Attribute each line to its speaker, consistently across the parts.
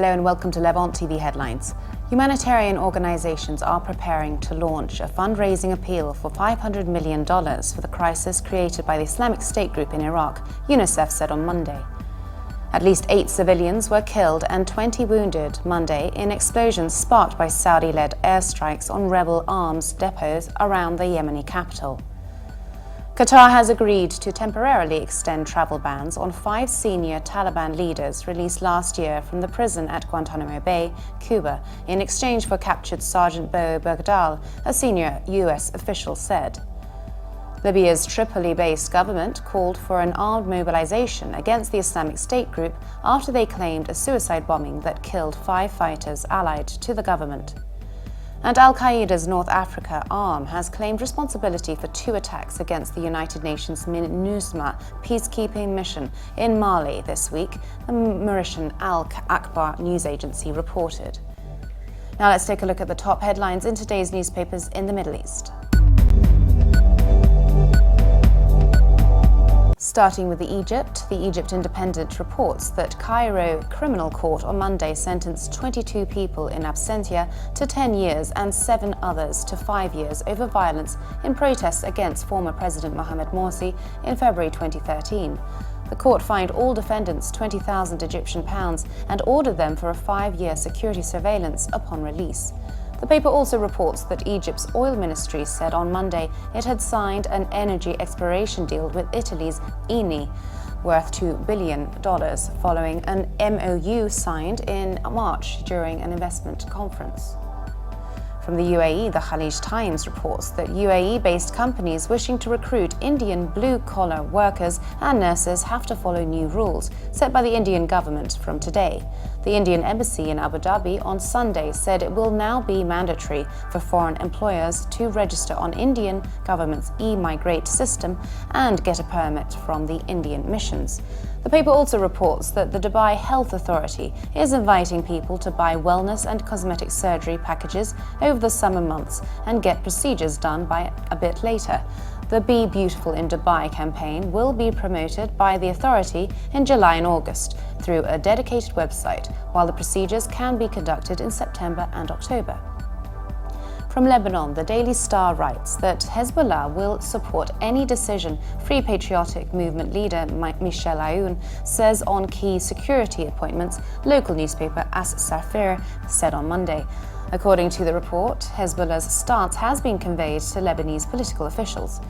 Speaker 1: Hello and welcome to Levant TV Headlines. Humanitarian organizations are preparing to launch a fundraising appeal for $500 million for the crisis created by the Islamic State group in Iraq, UNICEF said on Monday. At least 8 civilians were killed and 20 wounded Monday in explosions sparked by Saudi-led airstrikes on rebel arms depots around the Yemeni capital. Qatar has agreed to temporarily extend travel bans on 5 senior Taliban leaders released last year from the prison at Guantanamo Bay, Cuba, in exchange for captured Sergeant Bo Bergdahl, a senior US official said. Libya's Tripoli-based government called for an armed mobilization against the Islamic State group after they claimed a suicide bombing that killed 5 fighters allied to the government. And Al-Qaeda's North Africa arm has claimed responsibility for 2 attacks against the United Nations MINUSMA peacekeeping mission in Mali this week, the Mauritian Al-Akhbar news agency reported. Now let's take a look at the top headlines in today's newspapers in the Middle East. Starting with the Egypt Independent reports that Cairo Criminal Court on Monday sentenced 22 people in absentia to 10 years and 7 others to 5 years over violence in protests against former President Mohamed Morsi in February 2013. The court fined all defendants £20,000 Egyptian and ordered them for a 5-year security surveillance upon release. The paper also reports that Egypt's oil ministry said on Monday it had signed an energy exploration deal with Italy's Eni, worth $2 billion, following an MOU signed in March during an investment conference. From the UAE, the Khalij Times reports that UAE-based companies wishing to recruit Indian blue-collar workers and nurses have to follow new rules set by the Indian government from today. The Indian embassy in Abu Dhabi on Sunday said it will now be mandatory for foreign employers to register on Indian government's e-migrate system and get a permit from the Indian missions. The paper also reports that the Dubai Health Authority is inviting people to buy wellness and cosmetic surgery packages over the summer months and get procedures done by a bit later. The Be Beautiful in Dubai campaign will be promoted by the authority in July and August through a dedicated website, while the procedures can be conducted in September and October. From Lebanon, the Daily Star writes that Hezbollah will support any decision Free Patriotic Movement leader Michel Aoun says on key security appointments, local newspaper As Safir said on Monday. According to the report, Hezbollah's stance has been conveyed to Lebanese political officials.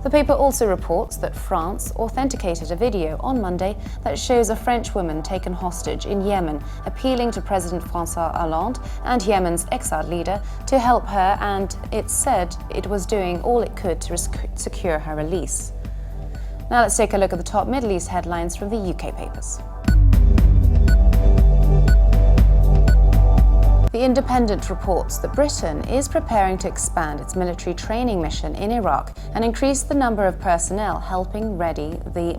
Speaker 1: The paper also reports that France authenticated a video on Monday that shows a French woman taken hostage in Yemen, appealing to President François Hollande and Yemen's exiled leader to help her, and it said it was doing all it could to secure her release. Now let's take a look at the top Middle East headlines from the UK papers. The Independent reports that Britain is preparing to expand its military training mission in Iraq and increase the number of personnel helping ready the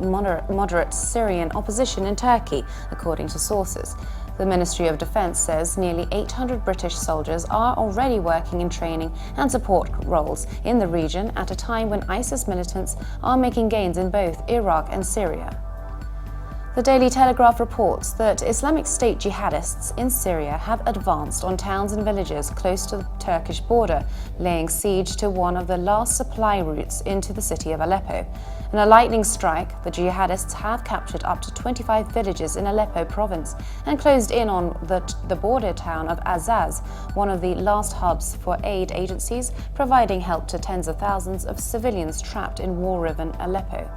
Speaker 1: moderate Syrian opposition in Turkey, according to sources. The Ministry of Defence says nearly 800 British soldiers are already working in training and support roles in the region at a time when ISIS militants are making gains in both Iraq and Syria. The Daily Telegraph reports that Islamic State jihadists in Syria have advanced on towns and villages close to the Turkish border, laying siege to one of the last supply routes into the city of Aleppo. In a lightning strike, the jihadists have captured up to 25 villages in Aleppo province and closed in on the border town of Azaz, one of the last hubs for aid agencies providing help to tens of thousands of civilians trapped in war-riven Aleppo.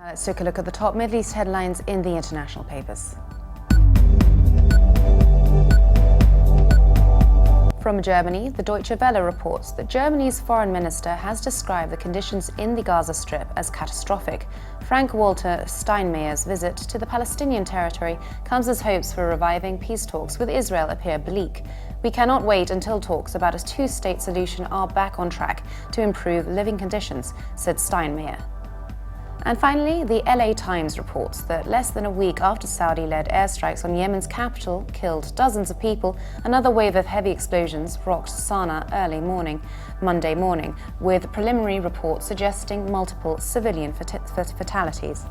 Speaker 1: Let's take a look at the top Middle East headlines in the international papers. From Germany, the Deutsche Welle reports that Germany's foreign minister has described the conditions in the Gaza Strip as catastrophic. Frank-Walter Steinmeier's visit to the Palestinian territory comes as hopes for reviving peace talks with Israel appear bleak. We cannot wait until talks about a 2-state solution are back on track to improve living conditions, said Steinmeier. And finally, the LA Times reports that less than a week after Saudi-led airstrikes on Yemen's capital killed dozens of people, another wave of heavy explosions rocked Sana'a early Monday morning, with preliminary reports suggesting multiple civilian fatalities.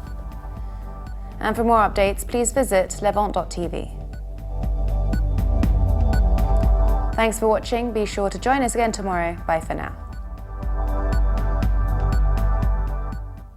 Speaker 1: And for more updates, please visit levant.tv. Thanks for watching. Be sure to join us again tomorrow. Bye for now.